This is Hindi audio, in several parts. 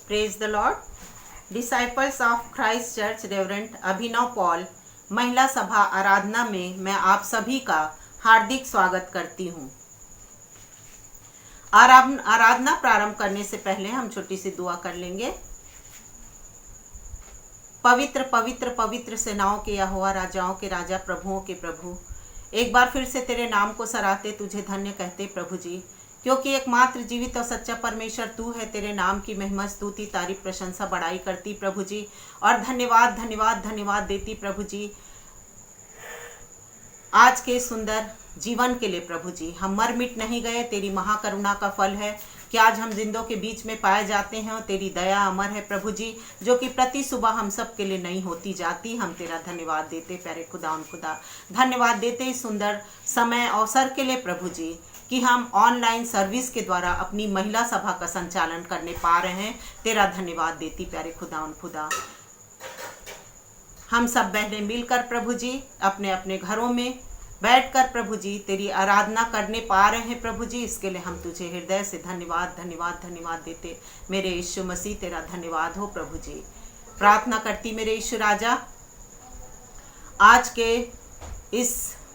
Praise the Lord. Disciples of Christ church reverend Abhinav Paul महिला सभा आराधना में मैं आप सभी का हार्दिक स्वागत करती हूँ। आराधना प्रारंभ करने से पहले हम छोटी सी दुआ कर लेंगे। पवित्र पवित्र पवित्र सेनाओं के यहोवा, राजाओं के राजा, प्रभुओं के प्रभु, एक बार फिर से तेरे नाम को सराहते, तुझे धन्य कहते प्रभु जी, क्योंकि एकमात्र जीवित और सच्चा परमेश्वर तू है। तेरे नाम की महिमा, स्तुति, तारीफ, प्रशंसा, बड़ाई करती प्रभु जी, और धन्यवाद धन्यवाद धन्यवाद देती प्रभु जी आज के सुंदर जीवन के लिए प्रभु जी। हम मर मिट नहीं गए, तेरी महाकरुणा का फल है कि आज हम जिंदों के बीच में पाए जाते हैं, और तेरी दया अमर है प्रभु जी, जो कि प्रति सुबह हम सब के लिए नई होती जाती। हम तेरा धन्यवाद देते प्यारे खुदा धन्यवाद देते इस सुंदर समय अवसर के लिए प्रभु जी, कि हम ऑनलाइन सर्विस के द्वारा अपनी महिला सभा का संचालन करने पा रहे हैं। तेरा धन्यवाद देती प्यारे खुदा हम सब बहनें मिलकर प्रभु जी अपने अपने घरों में बैठकर प्रभु जी तेरी आराधना करने पा रहे हैं प्रभु जी। इसके लिए हम तुझे हृदय से धन्यवाद धन्यवाद धन्यवाद देते। मेरे यीशु मसीह तेरा धन्यवाद हो प्रभु जी। प्रार्थना करती मेरे यीशु राजा, आज के इस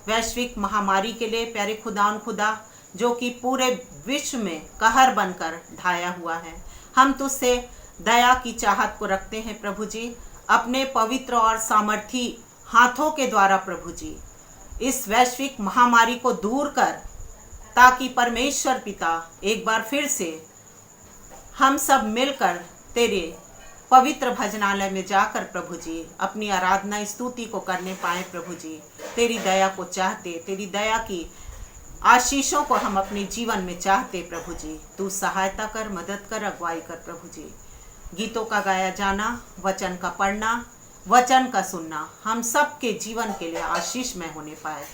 वैश्विक महामारी के लिए प्यारे खुदा जो कि पूरे विश्व में कहर बनकर ढाया हुआ है, हम तुझसे दया की चाहत को रखते हैं प्रभु जी। अपने पवित्र और सामर्थी हाथों के द्वारा प्रभु जी इस वैश्विक महामारी को दूर कर, ताकि परमेश्वर पिता एक बार फिर से हम सब मिलकर तेरे पवित्र भजनालय में जाकर प्रभु जी अपनी आराधना स्तुति को करने पाए प्रभु जी। तेरी दया को चाहते, तेरी दया की आशीषों को हम अपने जीवन में चाहते प्रभु जी। तू सहायता कर, मदद कर, अगुवाई कर प्रभु जी। गीतों का गाया जाना, वचन का पढ़ना, वचन का सुनना हम सब के जीवन के लिए आशीषमय होने पाए।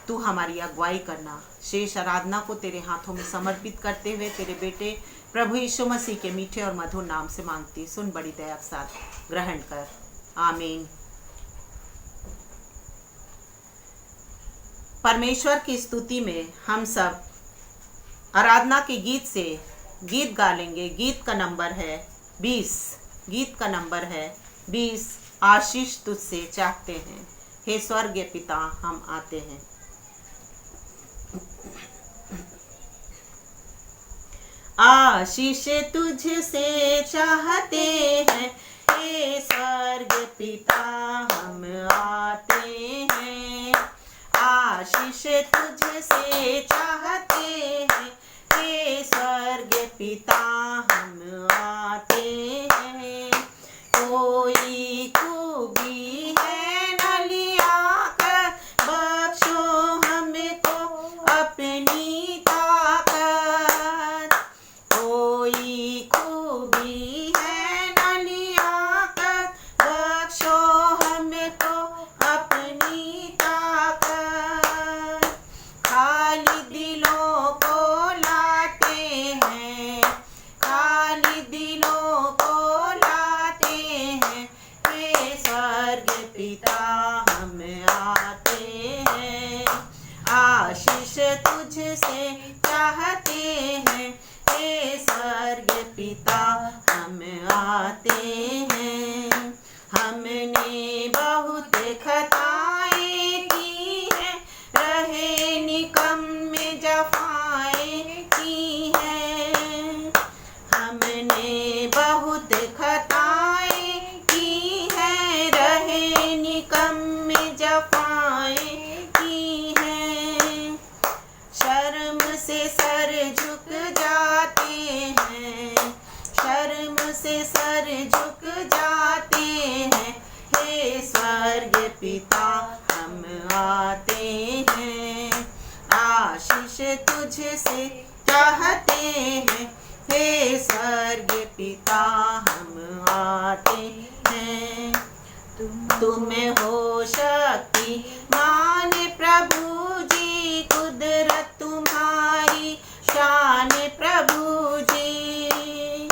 तू हमारी अगुवाई करना। शेष आराधना को तेरे हाथों में समर्पित करते हुए तेरे बेटे प्रभु यीशु मसीह के मीठे और मधुर नाम से मांगती, सुन बड़ी दया के साथ ग्रहण कर, आमीन। परमेश्वर की स्तुति में हम सब आराधना के गीत से गीत गा लेंगे। गीत का नंबर है 20। गीत का नंबर है 20। आशीष तुझसे चाहते हैं, हे स्वर्गीय पिता हम आते हैं। आशीष तुझसे चाहते हैं, हे स्वर्गीय पिता हम आते हैं। आशीष तुझसे चाहते हैं, हे स्वर्गीय पिता हम आते हैं। कोई खूबी है न लिया कर, बख्शो हमको अपनी ताकत। कोई खूबी है न लिया कर, बख्शो हमको अपनी ताकत। खाली दिलों को लाते हैं, खाली दिलों को पिता हम आते हैं। आशीष तुझसे चाहते हैं, हे स्वर्गीय पिता हम आते हैं। हमने बहुत खताएं की हैं, रहे निकम्मे जफाएं की हैं। हमने बहुत खताएं की हैं, रहे निकम्मे जफाएं की हैं। शर्म से सर झुक जाते हैं, शर्म से सर झुक जाते हैं, हे स्वर्गीय पिता हम आते हैं। आशीष तुझसे चाहते हैं, हे स्वर्गीय पिता हम आते हैं। तुम हो शक्ति मान प्रभु जी, कुदरत तुम्हारी शान प्रभु जी।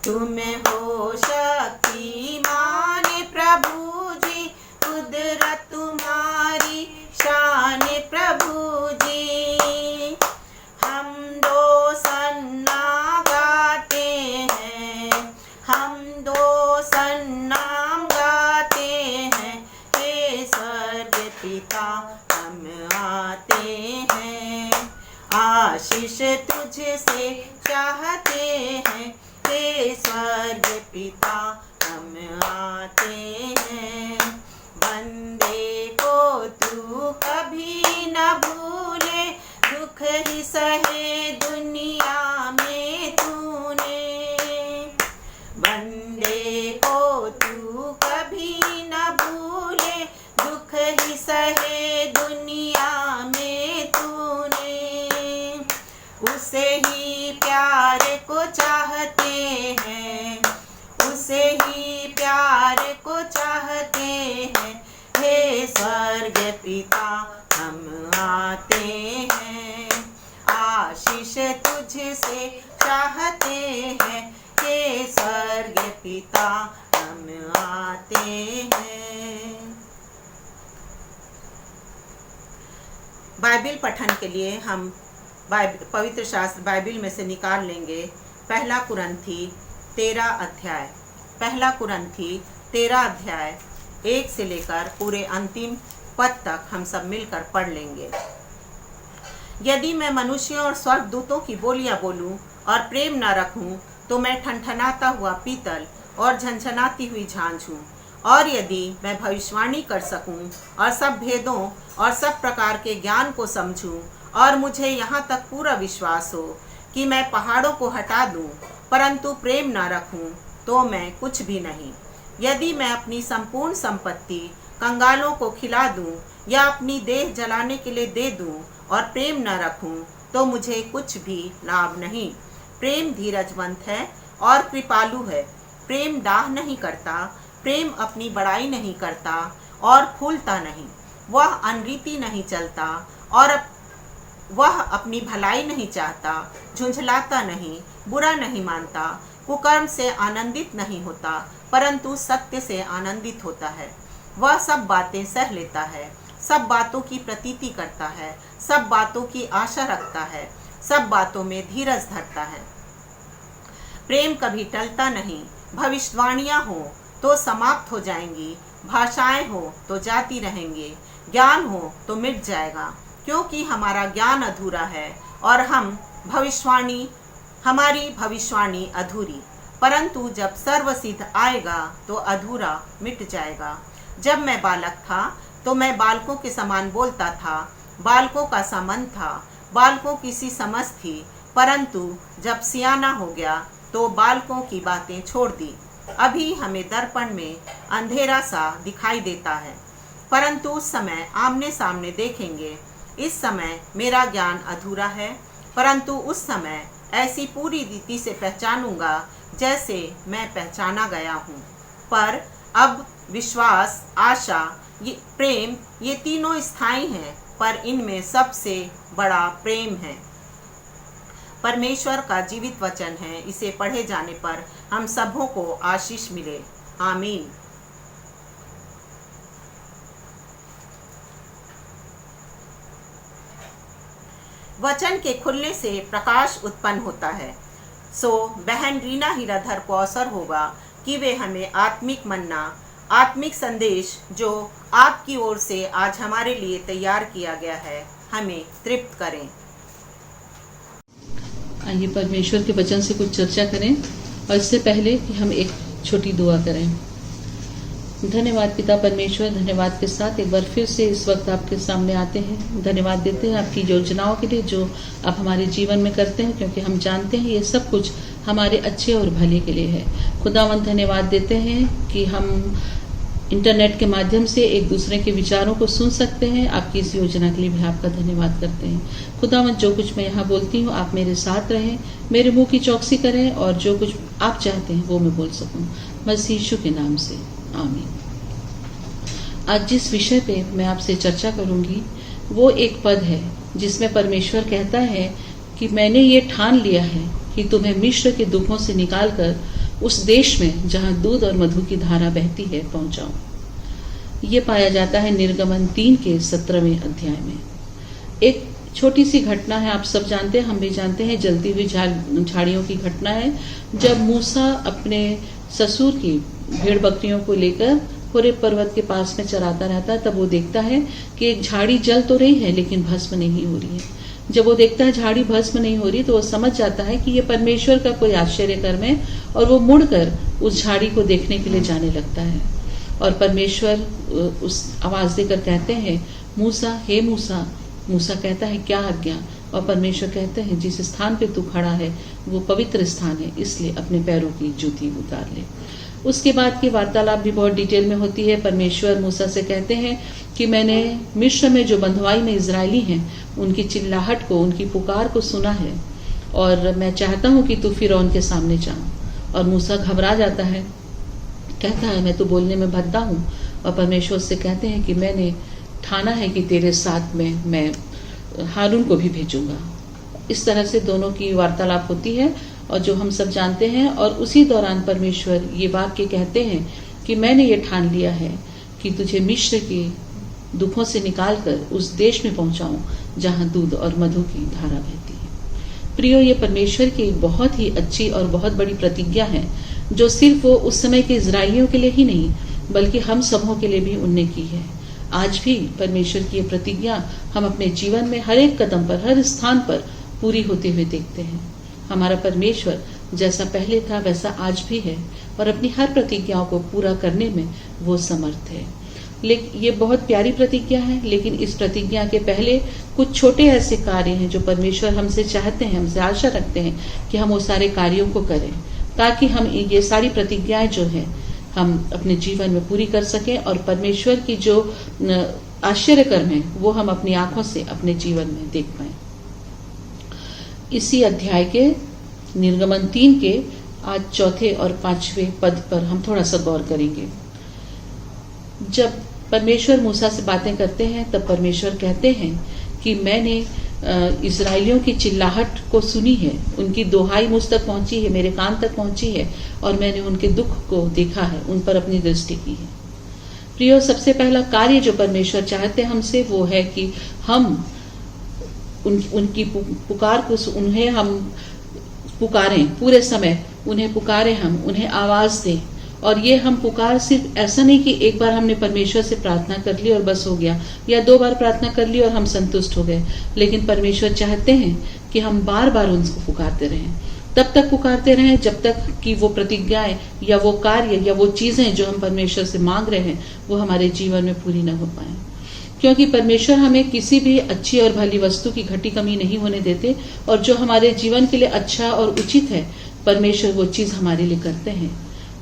तुम हो शक्ति मान प्रभु जी, कुदरत तुम्हारी शान प्रभु जी। हम दो सन्ना गाते हैं, आशीष तुझसे चाहते हैं, हे स्वर्ग पिता हम आते हैं। बंदे को तू कभी न भूले, दुख ही सहे दुनिया में तूने। बंदे को तू कभी न भूले, दुख ही सहे दुनिया में तूने। उसे ही प्यार को चाहते हैं, उसे ही प्यार को चाहते हैं, हे स्वर्ग पिता हम आते हैं। आशीष तुझसे चाहते हैं, हे स्वर्ग पिता हम आते हैं। बाइबिल पठन के लिए हम पवित्र शास्त्र बाइबिल में से निकाल लेंगे पहला कुरंथी 13 अध्याय। पहला कुरंथी 13 अध्याय 1 से लेकर पूरे अंतिम पद तक हम सब मिलकर पढ़ लेंगे। यदि मैं मनुष्यों और स्वर्गदूतों की बोलियां बोलूं और प्रेम न रखूं, तो मैं ठनठनाता हुआ पीतल और झनझनाती हुई झांझ हूं। और यदि मैं भविष्यवाणी कर सकूं और सब भेदों और सब प्रकार के ज्ञान को समझूं, और मुझे यहाँ तक पूरा विश्वास हो कि मैं पहाड़ों को हटा दूं, परंतु प्रेम न रखूं, तो मैं कुछ भी नहीं। यदि मैं अपनी संपूर्ण संपत्ति कंगालों को खिला दूं या अपनी देह जलाने के लिए दे दूं और प्रेम न रखूं, तो मुझे कुछ भी लाभ नहीं। प्रेम धीरजवंत है और कृपालु है। प्रेम डाह नहीं करता, प्रेम अपनी बड़ाई नहीं करता और फूलता नहीं। वह अनरीति नहीं चलता और वह अपनी भलाई नहीं चाहता, झुंझलाता नहीं, बुरा नहीं मानता, कुकर्म से आनंदित नहीं होता, परंतु सत्य से आनंदित होता है। वह सब बातें सह लेता है, सब बातों की प्रतीति करता है, सब बातों की आशा रखता है, सब बातों में धीरज धरता है। प्रेम कभी टलता नहीं। भविष्यवाणियां हो तो समाप्त हो जाएंगी, भाषाएं हो तो जाती रहेंगे, ज्ञान हो तो मिट जाएगा, क्योंकि हमारा ज्ञान अधूरा है और हमारी भविष्यवाणी अधूरी। परंतु जब सर्वसिद्ध आएगा तो अधूरा मिट जाएगा। जब मैं बालक था तो मैं बालकों के समान बोलता था, बालकों का सा मन था, बालकों की सी समझ थी, परंतु जब सियाना हो गया तो बालकों की बातें छोड़ दी। अभी हमें दर्पण में अंधेरा सा दिखाई देता है, परंतु उस समय आमने सामने देखेंगे। इस समय मेरा ज्ञान अधूरा है, परंतु उस समय ऐसी पूरी रीति से पहचानूंगा जैसे मैं पहचाना गया हूँ। पर अब विश्वास, आशा, प्रेम, ये तीनों स्थायी हैं, पर इनमें सबसे बड़ा प्रेम है। परमेश्वर का जीवित वचन है। इसे पढ़े जाने पर हम सबों को आशीष मिले। आमीन। वचन के खुलने से प्रकाश उत्पन्न होता है। सो बहन रीना हीराधर को अवसर होगा कि वे हमें आत्मिक मन्ना, आत्मिक संदेश जो आपकी ओर से आज हमारे लिए तैयार किया गया है, हमें तृप्त करें। आइए परमेश्वर के वचन से कुछ चर्चा करें, और इससे पहले कि हम एक छोटी दुआ करें। धन्यवाद पिता परमेश्वर, धन्यवाद के साथ एक बार फिर से इस वक्त आपके सामने आते हैं। धन्यवाद देते हैं आपकी योजनाओं के लिए जो आप हमारे जीवन में करते हैं, क्योंकि हम जानते हैं ये सब कुछ हमारे अच्छे और भले के लिए है। खुदावंद धन्यवाद देते हैं कि हम इंटरनेट के माध्यम से एक दूसरे के विचारों को सुन सकते हैं। आपकी इस योजना के लिए भी आपका धन्यवाद करते हैं। खुदावंद जो कुछ मैं यहाँ बोलती हूँ आप मेरे साथ रहें, मेरे मुंह की चौकसी करें, और जो कुछ आप चाहते हैं वो मैं बोल सकूँ, मसीह यीशु के नाम से, आमीन। आज जिस विषय पे मैं आपसे चर्चा करूंगी वो एक पद है जिसमें परमेश्वर कहता है कि मैंने ये ठान लिया है कि तुम्हें मिस्र के दुखों से निकालकर उस देश में जहां दूध और मधु की धारा बहती है पहुंचाऊं। ये पाया जाता है निर्गमन 3 के 17वें अध्याय में। एक छोटी सी घटना है, आप सब जानते हैं, हम भी जानते हैं, जलती हुई झाड़ियों की घटना है। जब मूसा अपने ससुर की भेड़ बकरियों को लेकर होरेब पर्वत के पास में चराता रहता है, तब वो देखता है कि एक झाड़ी जल तो रही है लेकिन भस्म नहीं हो रही है। जब वो देखता है झाड़ी भस्म नहीं हो रही तो वो समझ जाता है कि ये परमेश्वर का कोई आश्चर्य कर्म है, और वो मुड़कर उस झाड़ी को देखने के लिए जाने लगता है। और परमेश्वर उस आवाज देकर कहते हैं, मूसा, हे मूसा। मूसा कहता है, क्या आज्ञा? और परमेश्वर कहते हैं, जिस स्थान पे तू खड़ा है वो पवित्र स्थान है, इसलिए अपने पैरों की जूती उतार ले। उसके बाद की वार्तालाप भी बहुत डिटेल में होती है। परमेश्वर मूसा से कहते हैं कि मैंने मिस्र में जो बंधुआई में इजरायली हैं उनकी चिल्लाहट को, उनकी पुकार को सुना है, और मैं चाहता हूं कि तू फिरौन के सामने जा। और मूसा घबरा जाता है, कहता है, मैं तो बोलने में भद्दा हूं। और परमेश्वर से कहते हैं कि मैंने ठाना है कि तेरे साथ में मैं हारून को भी भेजूंगा। इस तरह से दोनों की वार्तालाप होती है, और जो हम सब जानते हैं। और उसी दौरान परमेश्वर ये वाक्य कहते हैं कि मैंने ये ठान लिया है कि तुझे मिस्र के दुखों से निकालकर उस देश में पहुंचाऊं जहां दूध और मधु की धारा बहती है। प्रियो, ये परमेश्वर की एक बहुत ही अच्छी और बहुत बड़ी प्रतिज्ञा है, जो सिर्फ वो उस समय के इजराइलियों के लिए ही नहीं बल्कि हम सबों के लिए भी उनने की है। आज भी परमेश्वर की ये प्रतिज्ञा हम अपने जीवन में हर एक कदम पर, हर स्थान पर पूरी होते हुए देखते हैं। हमारा परमेश्वर जैसा पहले था वैसा आज भी है, और अपनी हर प्रतिज्ञाओं को पूरा करने में वो समर्थ है। लेकिन ये बहुत प्यारी प्रतिज्ञा है, लेकिन इस प्रतिज्ञा के पहले कुछ छोटे ऐसे कार्य हैं जो परमेश्वर हमसे चाहते हैं, हमसे आशा रखते हैं कि हम वो सारे कार्यों को करें, ताकि हम ये सारी प्रतिज्ञाएं जो हैं हम अपने जीवन में पूरी कर सकें, और परमेश्वर की जो आश्चर्य कर्म है वो हम अपनी आंखों से अपने जीवन में देख पाएं। इसी अध्याय के निर्गमन 3 के आज 4 और 5वें पद पर हम थोड़ा सा गौर करेंगे। जब परमेश्वर मूसा से बातें करते हैं तब परमेश्वर कहते हैं कि मैंने इजराइलियों की चिल्लाहट को सुनी है, उनकी दोहाई मुझ तक पहुंची है, मेरे कान तक पहुंची है, और मैंने उनके दुख को देखा है, उन पर अपनी दृष्टि की है। प्रियो, सबसे पहला कार्य जो परमेश्वर चाहते हैं हमसे वो है कि हम उनकी पुकार को, उन्हें हम पुकारें, पूरे समय उन्हें पुकारें, हम उन्हें आवाज दें। और ये हम पुकार सिर्फ ऐसा नहीं कि एक बार हमने परमेश्वर से प्रार्थना कर ली और बस हो गया, या 2 बार प्रार्थना कर ली और हम संतुष्ट हो गए, लेकिन परमेश्वर चाहते हैं कि हम बार बार उनको पुकारते रहें। तब तक पुकारते रहें जब तक कि वो प्रतिज्ञाएं या वो कार्य या वो चीजें जो हम परमेश्वर से मांग रहे हैं वो हमारे जीवन में पूरी न हो पाए। क्योंकि परमेश्वर हमें किसी भी अच्छी और भली वस्तु की घटी कमी नहीं होने देते, और जो हमारे जीवन के लिए अच्छा और उचित है परमेश्वर वो चीज हमारे लिए करते हैं।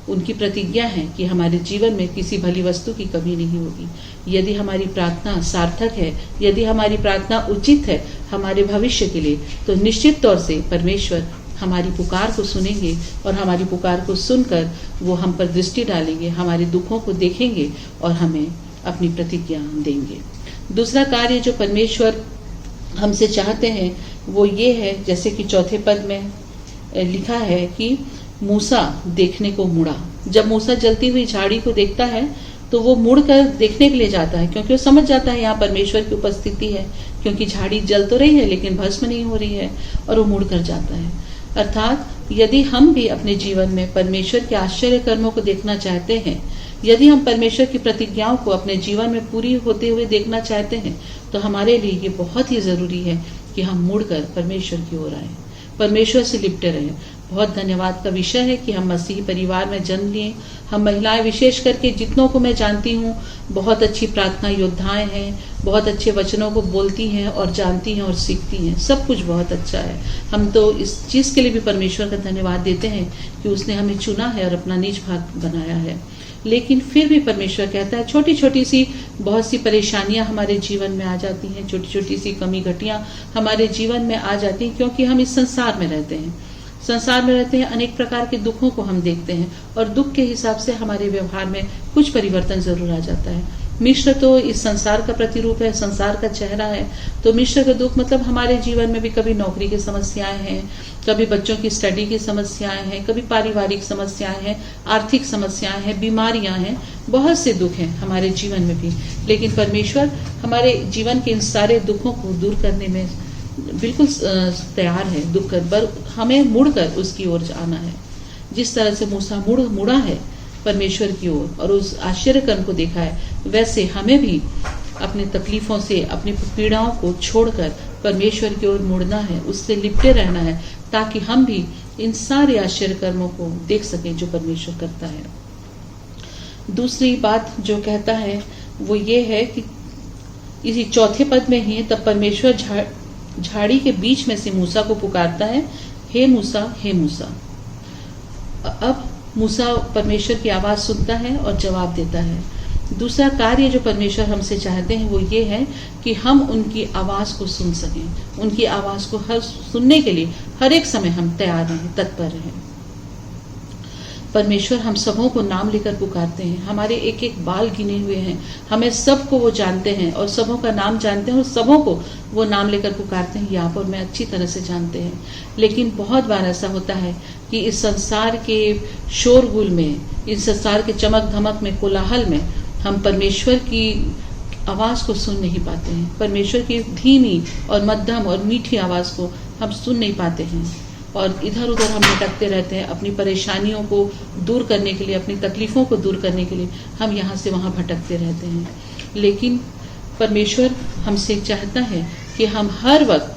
उनकी प्रतिज्ञा है कि हमारे जीवन में किसी भली वस्तु की कमी नहीं होगी। यदि हमारी प्रार्थना सार्थक है, यदि हमारी प्रार्थना उचित है हमारे भविष्य के लिए, तो निश्चित तौर से परमेश्वर हमारी पुकार को सुनेंगे, और हमारी पुकार को सुनकर वो हम पर दृष्टि डालेंगे, हमारे दुखों को देखेंगे और हमें अपनी प्रतिज्ञा देंगे। दूसरा कार्य जो परमेश्वर हमसे चाहते हैं वो ये है, जैसे कि 4 पद में लिखा है कि मूसा देखने को मुड़ा। जब मूसा जलती हुई झाड़ी को देखता है तो वो मुड़कर देखने के लिए जाता है, क्योंकि वो समझ जाता है यहाँ परमेश्वर की उपस्थिति है, क्योंकि झाड़ी जल तो रही है लेकिन भस्म नहीं हो रही है, और वो मुड़कर जाता है। अर्थात यदि हम भी अपने जीवन में परमेश्वर के आश्चर्य कर्मों को देखना चाहते हैं, यदि हम परमेश्वर की प्रतिज्ञाओं को अपने जीवन में पूरी होते हुए देखना चाहते हैं, तो हमारे लिए ये बहुत ही जरूरी है कि हम मुड़कर परमेश्वर की ओर आए, परमेश्वर से लिपटे रहें। बहुत धन्यवाद का विषय है कि हम मसीही परिवार में जन्म लिए। हम महिलाएं विशेष करके, जितनों को मैं जानती हूँ, बहुत अच्छी प्रार्थना योद्धाएं हैं, बहुत अच्छे वचनों को बोलती हैं और जानती हैं और सीखती हैं। सब कुछ बहुत अच्छा है। हम तो इस चीज के लिए भी परमेश्वर का धन्यवाद देते हैं कि उसने हमें चुना है और अपना निज भाग बनाया है। लेकिन फिर भी परमेश्वर कहता है, छोटी छोटी सी बहुत सी परेशानियां हमारे जीवन में आ जाती हैं, छोटी छोटी सी कमी घटियां हमारे जीवन में आ जाती हैं, क्योंकि हम इस संसार में रहते हैं। संसार में रहते हैं, अनेक प्रकार के दुखों को हम देखते हैं, और दुख के हिसाब से हमारे व्यवहार में कुछ परिवर्तन जरूर आ जाता है। मिश्र तो इस संसार का प्रतिरूप है, संसार का चेहरा है। तो मिश्र का दुख मतलब हमारे जीवन में भी कभी नौकरी की समस्याएं हैं, कभी बच्चों की स्टडी की समस्याएं हैं, कभी पारिवारिक समस्याएं हैं, आर्थिक समस्याएं हैं, बीमारियां हैं, बहुत से दुख हैं हमारे जीवन में भी। लेकिन परमेश्वर हमारे जीवन के इन सारे दुखों को दूर करने में बिल्कुल तैयार है। दुख पर हमें मुड़कर उसकी ओर आना है। जिस तरह से मूसा मुड़ा है परमेश्वर की ओर और उस आश्चर्य कर्म को देखा है, वैसे हमें भी अपने अपने तकलीफों से, अपनी पीड़ाओं को छोड़कर परमेश्वर की ओर मुड़ना है, उससे लिपटे रहना है, ताकि हम भी इन सारे आश्चर्य कर्मों को देख सकें जो परमेश्वर करता है। दूसरी बात जो कहता है वो ये है कि इसी चौथे पद में ही तब परमेश्वर झाड़ी के बीच में से मूसा को पुकारता है, हे मूसा, हे मूसा। अब मूसा परमेश्वर की आवाज सुनता है और जवाब देता है। दूसरा कार्य जो परमेश्वर हमसे चाहते हैं वो ये है कि हम उनकी आवाज को सुन सकें। उनकी आवाज को सुनने के लिए हर एक समय हम तैयार रहें, तत्पर रहें। परमेश्वर हम सबों को नाम लेकर पुकारते हैं। हमारे एक एक बाल गिने हुए हैं, हमें सबको वो जानते हैं और सबों का नाम जानते हैं और सबों को वो नाम लेकर पुकारते हैं। यहाँ पर मैं अच्छी तरह से जानते हैं। लेकिन बहुत बार ऐसा होता है कि इस संसार के शोरगुल में, इस संसार के चमक धमक में, कोलाहल में हम परमेश्वर की आवाज को सुन नहीं पाते हैं। परमेश्वर की धीमी और मध्यम और मीठी आवाज को हम सुन नहीं पाते हैं और इधर उधर हम भटकते रहते हैं। अपनी परेशानियों को दूर करने के लिए, अपनी तकलीफों को दूर करने के लिए हम यहाँ से वहाँ भटकते रहते हैं। लेकिन परमेश्वर हमसे चाहता है कि हम हर वक्त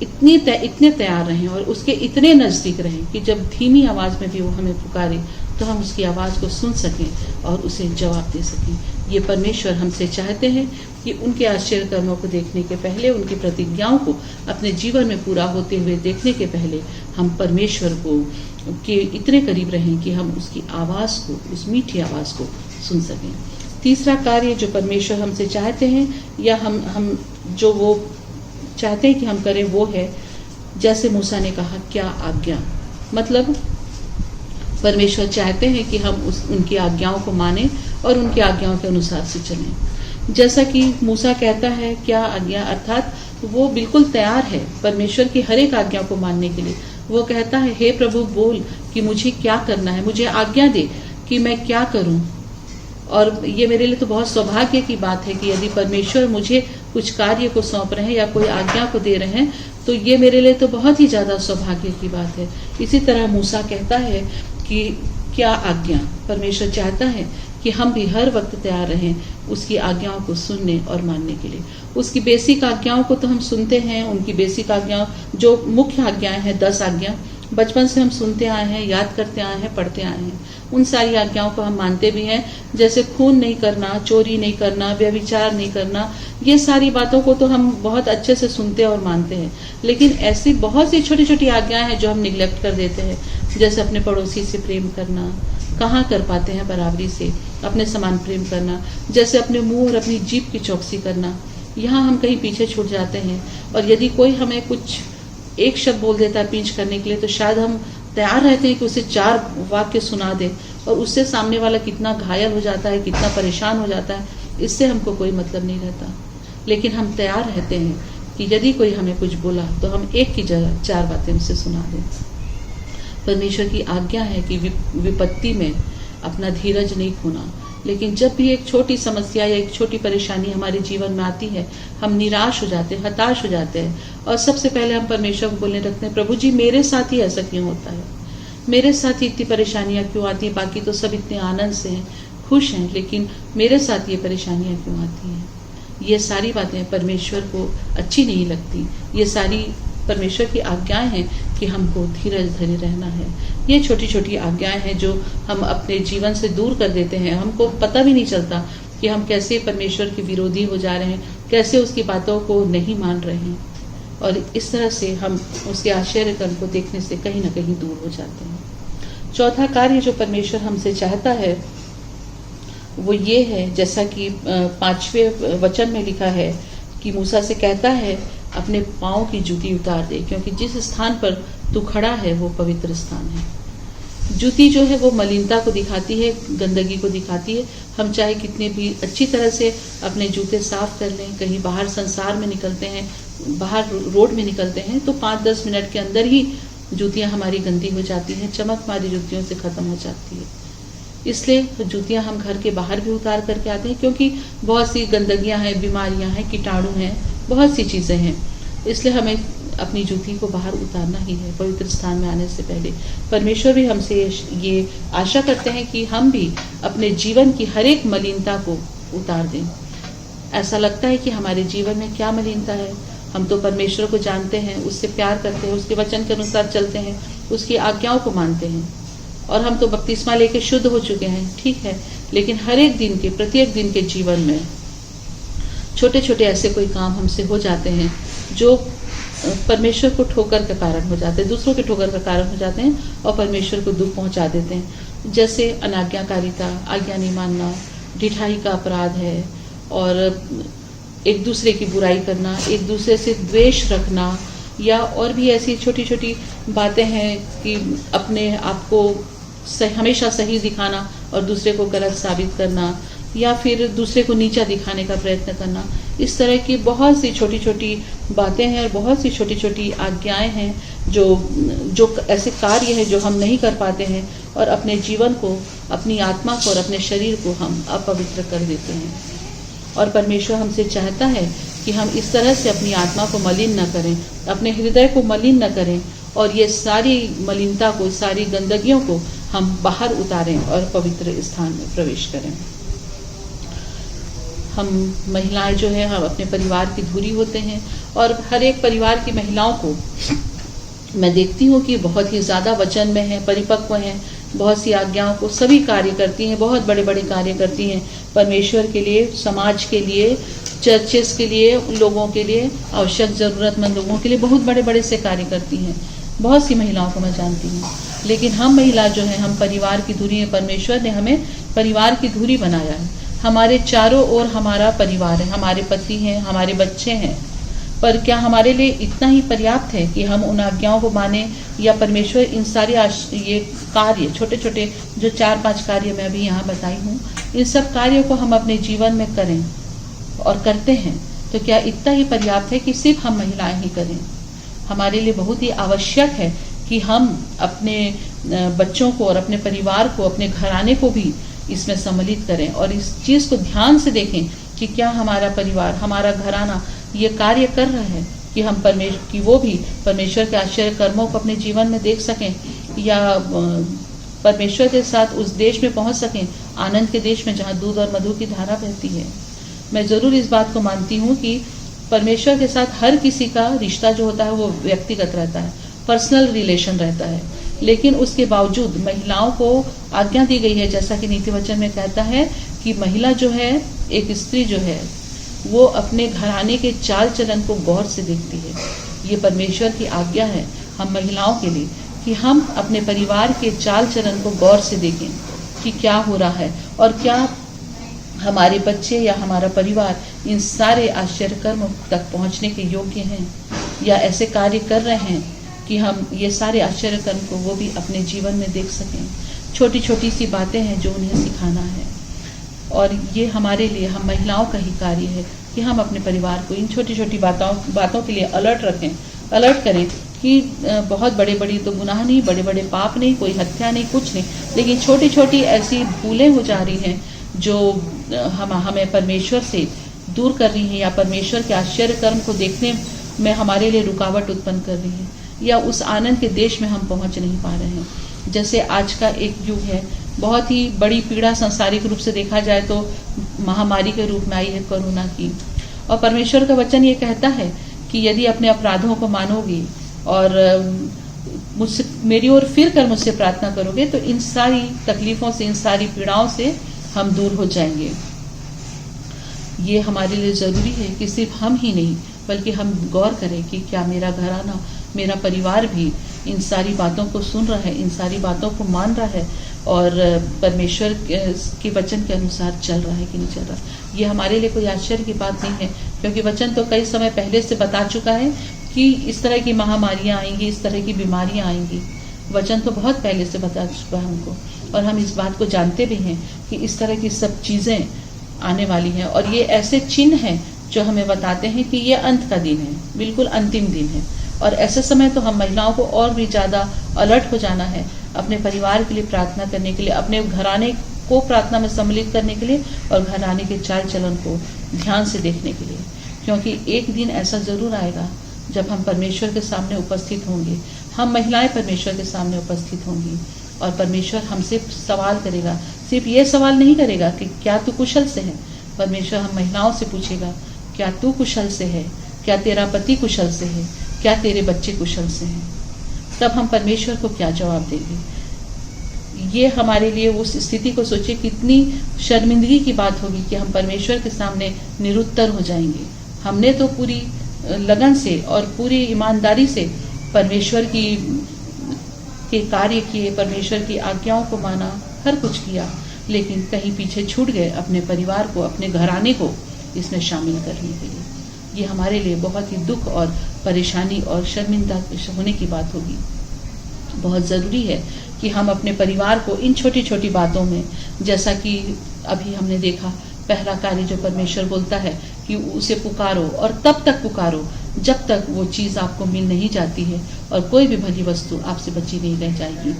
इतने तैयार रहें और उसके इतने नजदीक रहें कि जब धीमी आवाज में भी वो हमें पुकारे तो हम उसकी आवाज को सुन सकें और उसे जवाब दे सकें। ये परमेश्वर हमसे चाहते हैं कि उनके आश्चर्य कर्मों को देखने के पहले, उनकी प्रतिज्ञाओं को अपने जीवन में पूरा होते हुए देखने के पहले हम परमेश्वर को के इतने करीब रहें कि हम उसकी आवाज को, उस मीठी आवाज को सुन सकें। तीसरा कार्य जो परमेश्वर हमसे चाहते हैं या हम जो वो चाहते हैं कि हम करें वो है, जैसे मूसा ने कहा, क्या आज्ञा। मतलब परमेश्वर चाहते हैं कि हम उनकी आज्ञाओं को मानें और उनकी आज्ञाओं के अनुसार से चलें। जैसा कि मूसा कहता है क्या आज्ञा, अर्थात वो बिल्कुल तैयार है परमेश्वर की हर एक आज्ञा को मानने के लिए। वो कहता है, हे प्रभु बोल कि मुझे क्या करना है, मुझे आज्ञा दे कि मैं क्या करूं। और ये मेरे लिए तो बहुत सौभाग्य की बात है कि यदि परमेश्वर मुझे कुछ कार्य को सौंप रहे हैं या कोई आज्ञा को दे रहे हैं तो ये मेरे लिए तो बहुत ही ज्यादा सौभाग्य की बात है। इसी तरह मूसा कहता है कि क्या आज्ञा। परमेश्वर चाहता है कि हम भी हर वक्त तैयार रहें उसकी आज्ञाओं को सुनने और मानने के लिए। उसकी बेसिक आज्ञाओं को तो हम सुनते हैं, उनकी बेसिक आज्ञाओं जो मुख्य आज्ञाएं हैं, 10 आज्ञा बचपन से हम सुनते आए हैं, याद करते आए हैं, पढ़ते आए हैं। उन सारी आज्ञाओं को हम मानते भी हैं, जैसे खून नहीं करना, चोरी नहीं करना, व्यभिचार नहीं करना। ये सारी बातों को तो हम बहुत अच्छे से सुनते और मानते हैं। लेकिन ऐसी बहुत सी छोटी छोटी आज्ञाएं हैं जो हम निगलेक्ट कर देते हैं, जैसे अपने पड़ोसी से प्रेम करना, कहाँ कर पाते हैं बराबरी से अपने समान प्रेम करना, जैसे अपने मुंह और अपनी जीभ की चौकसी करना, यहाँ हम कहीं पीछे छूट जाते हैं। और यदि कोई हमें कुछ एक शब्द बोल देता है पींच करने के लिए तो शायद हम तैयार रहते हैं कि उसे 4 वाक्य सुना दे, और उससे सामने वाला कितना घायल हो जाता है, कितना परेशान हो जाता है, इससे हमको कोई मतलब नहीं रहता। लेकिन हम तैयार रहते हैं कि यदि कोई हमें कुछ बोला तो हम एक की जगह 4 बातें उसे सुना दें। परमेश्वर की आज्ञा है कि विपत्ति में अपना धीरज नहीं खोना। लेकिन जब भी एक छोटी समस्या या एक छोटी परेशानी हमारे जीवन में आती है, हम निराश हो जाते हैं, हताश हो जाते हैं, और सबसे पहले हम परमेश्वर को बोलने लगते हैं, प्रभु जी मेरे साथ ही ऐसा क्यों होता है, मेरे साथ ही इतनी परेशानियां क्यों आती हैं, बाकी तो सब इतने आनंद से हैं, खुश हैं, लेकिन मेरे साथ ये परेशानियां क्यों आती हैं। ये सारी बातें परमेश्वर को अच्छी नहीं लगती। ये सारी परमेश्वर की आज्ञाएं हैं कि हमको धीरज धरे रहना है। ये छोटी छोटी आज्ञाएं हैं जो हम अपने जीवन से दूर कर देते हैं। हमको पता भी नहीं चलता कि हम कैसे परमेश्वर के विरोधी हो जा रहे हैं, कैसे उसकी बातों को नहीं मान रहे हैं, और इस तरह से हम उसके आश्चर्य कर्म को देखने से कहीं ना कहीं दूर हो जाते हैं। चौथा कार्य जो परमेश्वर हमसे चाहता है वो ये है, जैसा कि 5वें वचन में लिखा है कि मूसा से कहता है अपने पाँव की जूती उतार दे, क्योंकि जिस स्थान पर तू खड़ा है वो पवित्र स्थान है। जूती जो है वो मलिनता को दिखाती है, गंदगी को दिखाती है। हम चाहे कितने भी अच्छी तरह से अपने जूते साफ कर लें, कहीं बाहर संसार में निकलते हैं, बाहर रोड में निकलते हैं तो 5-10 मिनट के अंदर ही जूतियां हमारी गंदी हो जाती हैं, चमक हमारी जूतियों से खत्म हो जाती है। इसलिए जूतियां हम घर के बाहर भी उतार करके आते हैं, क्योंकि बहुत सी गंदगियां हैं, बीमारियां हैं, कीटाणु हैं, बहुत सी चीजें हैं। इसलिए हमें अपनी जूती को बाहर उतारना ही है पवित्र स्थान में आने से पहले। परमेश्वर भी हमसे ये आशा करते हैं कि हम भी अपने जीवन की हर एक मलिनता को उतार दें। ऐसा लगता है कि हमारे जीवन में क्या मलिनता है। हम तो परमेश्वर को जानते हैं, उससे प्यार करते हैं, उसके वचन के अनुसार चलते हैं, उसकी आज्ञाओं को मानते हैं, और हम तो बपतिस्मा लेके शुद्ध हो चुके हैं, ठीक है। लेकिन हर एक दिन के, प्रत्येक दिन के जीवन में छोटे छोटे ऐसे कोई काम हमसे हो जाते हैं जो परमेश्वर को ठोकर का कारण हो जाते हैं, दूसरों के ठोकर का कारण हो जाते हैं और परमेश्वर को दुख पहुंचा देते हैं। जैसे अनाज्ञाकारिता, आज्ञा नहीं मानना, ढिठाई का अपराध है, और एक दूसरे की बुराई करना, एक दूसरे से द्वेष रखना, या और भी ऐसी छोटी छोटी बातें हैं कि अपने आप को हमेशा सही दिखाना और दूसरे को गलत साबित करना, या फिर दूसरे को नीचा दिखाने का प्रयत्न करना। इस तरह की बहुत सी छोटी छोटी बातें हैं और बहुत सी छोटी छोटी आज्ञाएं हैं जो ऐसे कार्य हैं जो हम नहीं कर पाते हैं, और अपने जीवन को, अपनी आत्मा को और अपने शरीर को हम अपवित्र कर देते हैं। और परमेश्वर हमसे चाहता है कि हम इस तरह से अपनी आत्मा को मलिन न करें, अपने हृदय को मलिन न करें, और ये सारी मलिनता को, सारी गंदगियों को हम बाहर उतारें और पवित्र स्थान में प्रवेश करें। हम महिलाएं जो है, हम अपने परिवार की धुरी होते हैं, और हर एक परिवार की महिलाओं को मैं देखती हूँ कि बहुत ही ज़्यादा वचन में है, परिपक्व हैं, बहुत सी आज्ञाओं को सभी कार्य करती हैं, बहुत बड़े बड़े कार्य करती हैं परमेश्वर के लिए, समाज के लिए, चर्चेस के लिए, लोगों के लिए, आवश्यक ज़रूरतमंद लोगों के लिए बहुत बड़े बड़े से कार्य करती हैं। बहुत सी महिलाओं को मैं जानती हूँ। लेकिन हम महिला जो है, हम परिवार की धुरी है। परमेश्वर ने हमें परिवार की धुरी बनाया है। हमारे चारों ओर हमारा परिवार है, हमारे पति हैं, हमारे बच्चे हैं, पर क्या हमारे लिए इतना ही पर्याप्त है कि हम उन आज्ञाओं को माने, या परमेश्वर इन सारे ये कार्य, छोटे छोटे जो 4-5 कार्य मैं अभी यहाँ बताई हूँ, इन सब कार्यों को हम अपने जीवन में करें और करते हैं, तो क्या इतना ही पर्याप्त है कि सिर्फ हम महिलाएं ही करें? हमारे लिए बहुत ही आवश्यक है कि हम अपने बच्चों को और अपने परिवार को, अपने घराने को भी इसमें सम्मिलित करें, और इस चीज़ को ध्यान से देखें कि क्या हमारा परिवार, हमारा घराना ये कार्य कर रहा है कि वो भी परमेश्वर के आश्चर्य कर्मों को अपने जीवन में देख सकें, या परमेश्वर के साथ उस देश में पहुंच सकें, आनंद के देश में जहां दूध और मधु की धारा बहती है। मैं ज़रूर इस बात को मानती हूँ कि परमेश्वर के साथ हर किसी का रिश्ता जो होता है वो व्यक्तिगत रहता है, पर्सनल रिलेशन रहता है, लेकिन उसके बावजूद महिलाओं को आज्ञा दी गई है, जैसा कि नीति वचन में कहता है कि महिला जो है, एक स्त्री जो है, वो अपने घराने के चाल चलन को गौर से देखती है। ये परमेश्वर की आज्ञा है हम महिलाओं के लिए कि हम अपने परिवार के चाल चलन को गौर से देखें कि क्या हो रहा है, और क्या हमारे बच्चे या हमारा परिवार इन सारे आश्चर्य कर्म तक पहुंचने के योग्य हैं, या ऐसे कार्य कर रहे हैं कि हम ये सारे आश्चर्य कर्म को वो भी अपने जीवन में देख सकें। छोटी छोटी सी बातें हैं जो उन्हें सिखाना है, और ये हमारे लिए, हम महिलाओं का ही कार्य है कि हम अपने परिवार को इन छोटी छोटी बातों के लिए अलर्ट करें कि बहुत बड़े बड़ी तो गुनाह नहीं, बड़े बड़े पाप नहीं, कोई हत्या नहीं, कुछ नहीं, लेकिन छोटी छोटी ऐसी भूलें हो जा रही हैं जो हमें परमेश्वर से दूर कर रही हैं, या परमेश्वर के आश्चर्य कर्म को देखने में हमारे लिए रुकावट उत्पन्न कर रही है, या उस आनंद के देश में हम पहुंच नहीं पा रहे हैं। जैसे आज का एक युग है, बहुत ही बड़ी पीड़ा सांसारिक रूप से देखा जाए तो महामारी के रूप में आई है कोरोना की, और परमेश्वर का वचन ये कहता है कि यदि अपने अपराधों को मानोगे और मुझसे, मेरी ओर फिर कर मुझसे प्रार्थना करोगे, तो इन सारी तकलीफों से, इन सारी पीड़ाओं से हम दूर हो जाएंगे। ये हमारे लिए ज़रूरी है कि सिर्फ हम ही नहीं, बल्कि हम गौर करें कि क्या मेरा घराना, मेरा परिवार भी इन सारी बातों को सुन रहा है, इन सारी बातों को मान रहा है, और परमेश्वर के वचन के अनुसार चल रहा है कि नहीं चल रहा। ये हमारे लिए कोई आश्चर्य की बात नहीं है, क्योंकि वचन तो कई समय पहले से बता चुका है कि इस तरह की महामारियां आएंगी, इस तरह की बीमारियां आएंगी। वचन तो बहुत पहले से बता चुका है हमको, और हम इस बात को जानते भी हैं कि इस तरह की सब चीज़ें आने वाली हैं, और ये ऐसे चिन्ह हैं जो हमें बताते हैं कि ये अंत का दिन है, बिल्कुल अंतिम दिन है। और ऐसे समय तो हम महिलाओं को और भी ज़्यादा अलर्ट हो जाना है, अपने परिवार के लिए प्रार्थना करने के लिए, अपने घराने को प्रार्थना में सम्मिलित करने के लिए, और घराने के चाल चलन को ध्यान से देखने के लिए, क्योंकि एक दिन ऐसा ज़रूर आएगा जब हम परमेश्वर के सामने उपस्थित होंगे। हम महिलाएं परमेश्वर के सामने उपस्थित होंगी, और परमेश्वर हमसे सवाल करेगा। सिर्फ ये सवाल नहीं करेगा कि क्या तू कुशल से है, परमेश्वर हम महिलाओं से पूछेगा, क्या तू कुशल से है? क्या तेरा पति कुशल से है? क्या तेरे बच्चे कुशल से हैं? तब हम परमेश्वर को क्या जवाब देंगे? ये हमारे लिए उस स्थिति को सोचिए कितनी शर्मिंदगी की बात होगी कि हम परमेश्वर के सामने निरुत्तर हो जाएंगे। हमने तो पूरी लगन से और पूरी ईमानदारी से परमेश्वर के कार्य किए, परमेश्वर की आज्ञाओं को माना, हर कुछ किया, लेकिन कहीं पीछे छूट गए अपने परिवार को, अपने घराने को इसमें शामिल करने के लिए। ये हमारे लिए बहुत ही दुख और परेशानी और शर्मिंदा होने की बात होगी। बहुत ज़रूरी है कि हम अपने परिवार को इन छोटी छोटी बातों में, जैसा कि अभी हमने देखा, पहला कार्य जो परमेश्वर बोलता है कि उसे पुकारो और तब तक पुकारो जब तक वो चीज़ आपको मिल नहीं जाती है और कोई भी भली वस्तु आपसे बची नहीं रह जाएगी।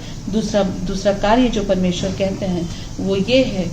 दूसरा कार्य जो परमेश्वर कहते हैं वो ये है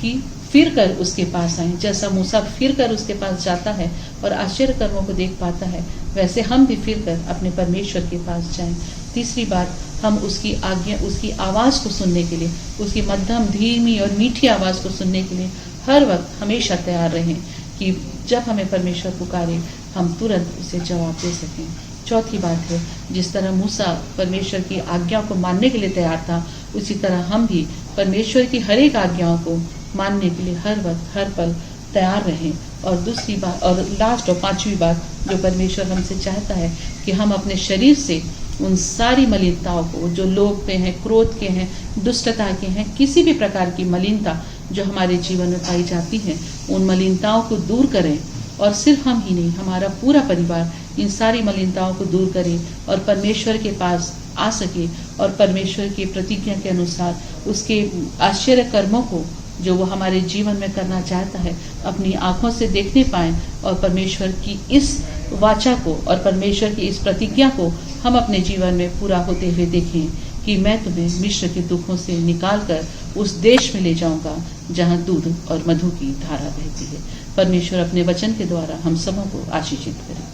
कि फिर कर उसके पास आए। जैसा मूसा फिर कर उसके पास जाता है और आश्चर्य कर्मों को देख पाता है, वैसे हम भी फिर कर अपने परमेश्वर के पास जाएं। तीसरी बात, हम उसकी आज्ञा, उसकी आवाज़ को सुनने के लिए, उसकी मध्यम, धीमी और मीठी आवाज़ को सुनने के लिए हर वक्त हमेशा तैयार रहें कि जब हमें परमेश्वर पुकारे हम तुरंत उसे जवाब दे सकें। चौथी बात है, जिस तरह मूसा परमेश्वर की आज्ञा को मानने के लिए तैयार था, उसी तरह हम भी परमेश्वर की हर एक आज्ञाओं को मानने के लिए हर वक्त, हर पल तैयार रहें। और दूसरी बात और लास्ट और पांचवी बात जो परमेश्वर हमसे चाहता है कि हम अपने शरीर से उन सारी मलिनताओं को, जो लोभ के हैं, क्रोध के हैं, दुष्टता के हैं, किसी भी प्रकार की मलिनता जो हमारे जीवन में पाई जाती है, उन मलिनताओं को दूर करें। और सिर्फ हम ही नहीं, हमारा पूरा परिवार इन सारी मलिनताओं को दूर करे और परमेश्वर के पास आ सके और परमेश्वर की प्रतिज्ञा के अनुसार उसके आश्चर्य कर्मों को जो वो हमारे जीवन में करना चाहता है अपनी आंखों से देखने पाएं और परमेश्वर की इस वाचा को और परमेश्वर की इस प्रतिज्ञा को हम अपने जीवन में पूरा होते हुए देखें कि मैं तुम्हें मिस्र के दुखों से निकाल कर उस देश में ले जाऊंगा जहां दूध और मधु की धारा बहती है। परमेश्वर अपने वचन के द्वारा हम सबों को आशीषित करे।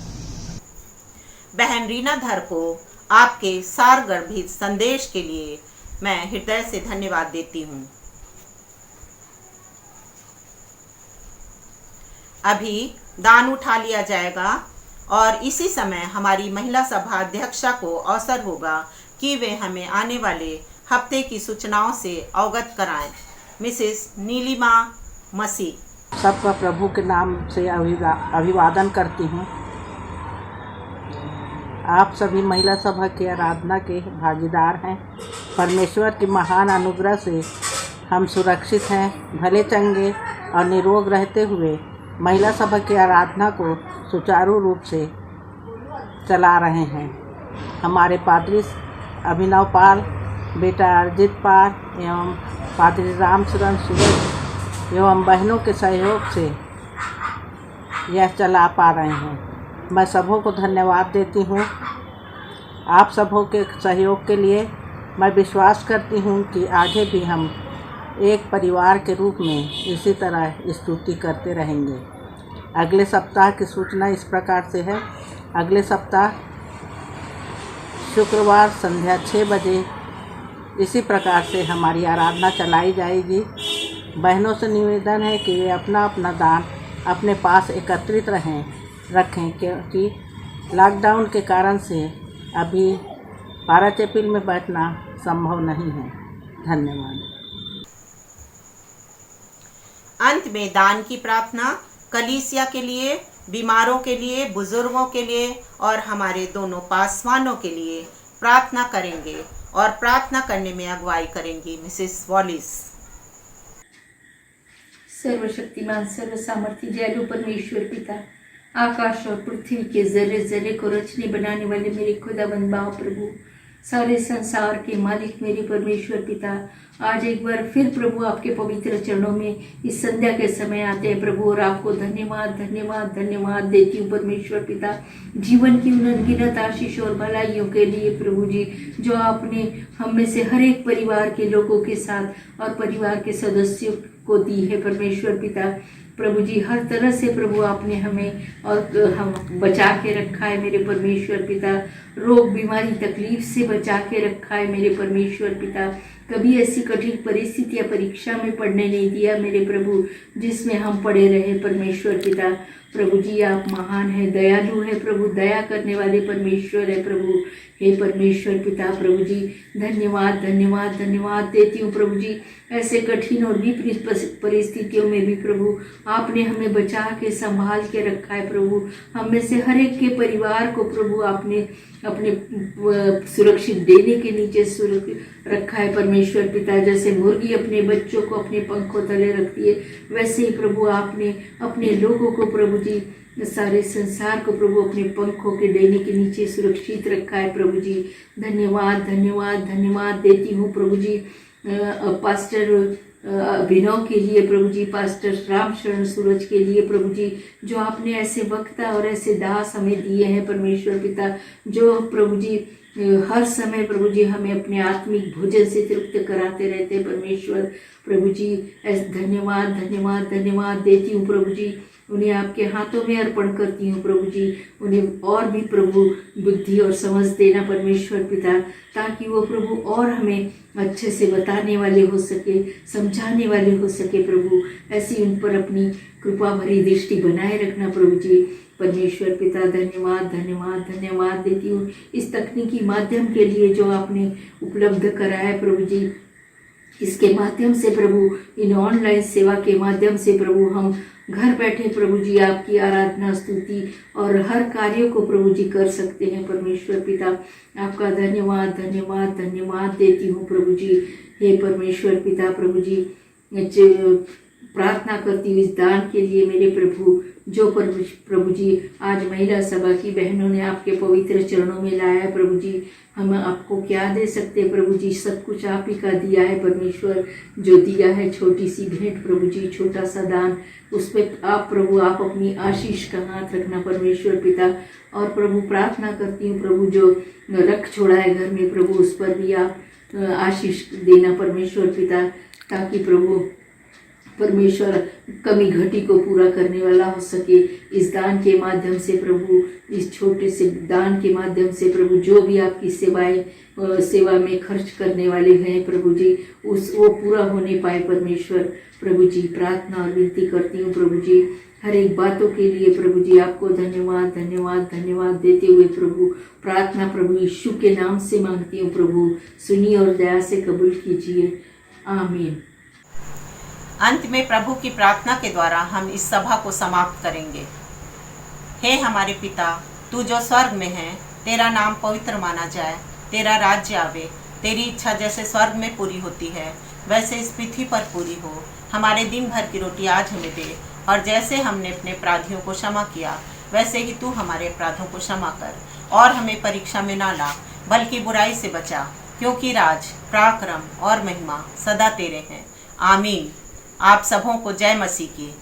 बहन रीना धर को आपके सारगर्भित संदेश के लिए मैं हृदय से धन्यवाद देती हूँ। अभी दान उठा लिया जाएगा और इसी समय हमारी महिला सभा अध्यक्षा को अवसर होगा कि वे हमें आने वाले हफ्ते की सूचनाओं से अवगत कराएं। मिसेस नीलिमा मसीह। सबका प्रभु के नाम से अभिवादन करती हूँ। आप सभी महिला सभा की आराधना के भागीदार हैं। परमेश्वर की महान अनुग्रह से हम सुरक्षित हैं, भले चंगे और निरोग रहते हुए महिला सभा की आराधना को सुचारू रूप से चला रहे हैं। हमारे पादरी अभिनव पाल, बेटा अर्जित पाल एवं पादरी रामचरण सूरज एवं बहनों के सहयोग से यह चला पा रहे हैं। मैं सबों को धन्यवाद देती हूँ। आप सबों के सहयोग के लिए मैं विश्वास करती हूँ कि आगे भी हम एक परिवार के रूप में इसी तरह स्तुति करते रहेंगे। अगले सप्ताह की सूचना इस प्रकार से है। अगले सप्ताह शुक्रवार संध्या 6 बजे इसी प्रकार से हमारी आराधना चलाई जाएगी। बहनों से निवेदन है कि वे अपना अपना दान अपने पास एकत्रित रखें क्योंकि लॉकडाउन के कारण से अभी पाराचेपिल में बैठना संभव नहीं है। धन्यवाद। अंत में दान की प्रार्थना कलीसिया के लिए, बीमारों के लिए, बुजुर्गों के लिए और हमारे दोनों पासवानों के लिए प्रार्थना करेंगे और प्रार्थना करने में अगुवाई करेंगी मिसेस वॉलिस। सर्वशक्तिमान सर्व सामर्थ्य दयालु परमेश्वर पिता, आकाश और पृथ्वी के जर्रे जर्रे को रचने बनाने वाले मेरे खुदाबंद बाप प्रभु, सारे संसार के मालिक मेरे परमेश्वर पिता, आज एक बार फिर प्रभु आपके पवित्र चरणों में इस संध्या के समय आते हैं प्रभु और आपको धन्यवाद धन्यवाद धन्यवाद देती हूँ परमेश्वर पिता, जीवन की अनगिनत आशीष और भलाइयों के लिए प्रभु जी, जो आपने हम में से हर एक परिवार के लोगों के साथ और परिवार के सदस्यों को दी है परमेश्वर पिता। प्रभु जी, हर तरह से प्रभु आपने हमें और हम बचा के रखा है मेरे परमेश्वर पिता, रोग बीमारी तकलीफ से बचा के रखा है मेरे परमेश्वर पिता। कभी ऐसी कठिन परिस्थिति या परीक्षा में पढ़ने नहीं दिया मेरे प्रभु, जिसमें हम पड़े रहे। परमेश्वर पिता प्रभु जी, आप महान है, दयालु है प्रभु, दया करने वाले परमेश्वर है प्रभु। हे परमेश्वर पिता प्रभु जी, धन्यवाद धन्यवाद धन्यवाद देती हूँ प्रभु जी। ऐसे कठिन और विपरीत परिस्थितियों में भी प्रभु आपने हमें बचा के संभाल के रखा है प्रभु। हम में से हर एक के परिवार को प्रभु आपने अपने सुरक्षित देने के नीचे सुरक्षित रखा है परमेश्वर पिता। जैसे मुर्गी अपने बच्चों को अपने पंखों तले रखती है, वैसे ही प्रभु आपने अपने लोगों को प्रभु जी, सारे संसार को प्रभु अपने पंखों के डेने के नीचे सुरक्षित रखा है प्रभु जी। धन्यवाद धन्यवाद धन्यवाद देती हूँ प्रभु जी पास्टर अभिनव के लिए प्रभु जी, पास्टर रामशरण सूरज के लिए प्रभु जी, जो आपने ऐसे वक्ता और ऐसे दास हमें दिए हैं परमेश्वर पिता, जो प्रभु जी हर समय प्रभु जी हमें अपने आत्मिक भोजन से तृप्त कराते रहते हैं परमेश्वर प्रभु जी। धन्यवाद धन्यवाद धन्यवाद देती हूँ प्रभु जी। उन्हें आपके हाथों में अर्पण करती हूँ प्रभु जी। उन्हें और भी प्रभु बुद्धि और समझ देना परमेश्वर पिता, ताकि वो प्रभु और हमें अच्छे से बताने वाले हो सके, समझाने वाले हो सके प्रभु। ऐसी उन पर अपनी कृपा भरी दृष्टि बनाए रखना प्रभु जी। परमेश्वर पिता धन्यवाद धन्यवाद धन्यवाद देती हूँ इस तकनीकी माध्यम के लिए जो आपने उपलब्ध कराया है प्रभु जी। इसके माध्यम से प्रभु, इन ऑनलाइन सेवा के माध्यम से प्रभु, हम घर बैठे प्रभु जी आपकी आराधना स्तुति और हर कार्यों को प्रभु जी कर सकते हैं परमेश्वर पिता। आपका धन्यवाद धन्यवाद धन्यवाद देती हूँ प्रभु जी। हे परमेश्वर पिता प्रभु जी, प्रार्थना करती हूँ इस दान के लिए मेरे प्रभु, जो प्रभु जी आज महिला सभा की बहनों ने आपके पवित्र चरणों में लाया है प्रभु जी। हम आपको क्या दे सकते हैं प्रभु जी, सब कुछ आप ही का दिया है परमेश्वर। जो दिया है छोटी सी भेंट प्रभु जी, छोटा सा दान, उस पर आप प्रभु आप अपनी आशीष का हाथ रखना परमेश्वर पिता। और प्रभु प्रार्थना करती हूँ प्रभु, जो रख छोड़ा है घर में प्रभु, उस पर भी आप आशीष देना परमेश्वर पिता, ताकि प्रभु परमेश्वर कमी घटी को पूरा करने वाला हो सके। इस दान के माध्यम से प्रभु, इस छोटे से दान के माध्यम से प्रभु, जो भी आपकी सेवा में खर्च करने वाले हैं प्रभु जी, वो पूरा होने पाए परमेश्वर प्रभु जी। प्रार्थना और विनती करती हूँ प्रभु जी हर एक बातों के लिए प्रभु जी। आपको धन्यवाद धन्यवाद धन्यवाद देते हुए प्रभु, प्रार्थना प्रभु यीशु के नाम से मांगती हूँ प्रभु, सुनिए और दया से कबूल कीजिए, आमीन। अंत में प्रभु की प्रार्थना के द्वारा हम इस सभा को समाप्त करेंगे। हे हमारे पिता, तू जो स्वर्ग में है, तेरा नाम पवित्र माना जाए, तेरा राज्य आवे, तेरी इच्छा जैसे स्वर्ग में पूरी होती है वैसे इस पृथ्वी पर पूरी हो। हमारे दिन भर की रोटी आज हमें दे, और जैसे हमने अपने अपराधियों को क्षमा किया वैसे ही तू हमारे अपराधों को क्षमा कर, और हमें परीक्षा में ना ला बल्कि बुराई से बचा, क्योंकि राज पराक्रम और महिमा सदा तेरे हैं, आमीन। आप सबों को जय मसीह की।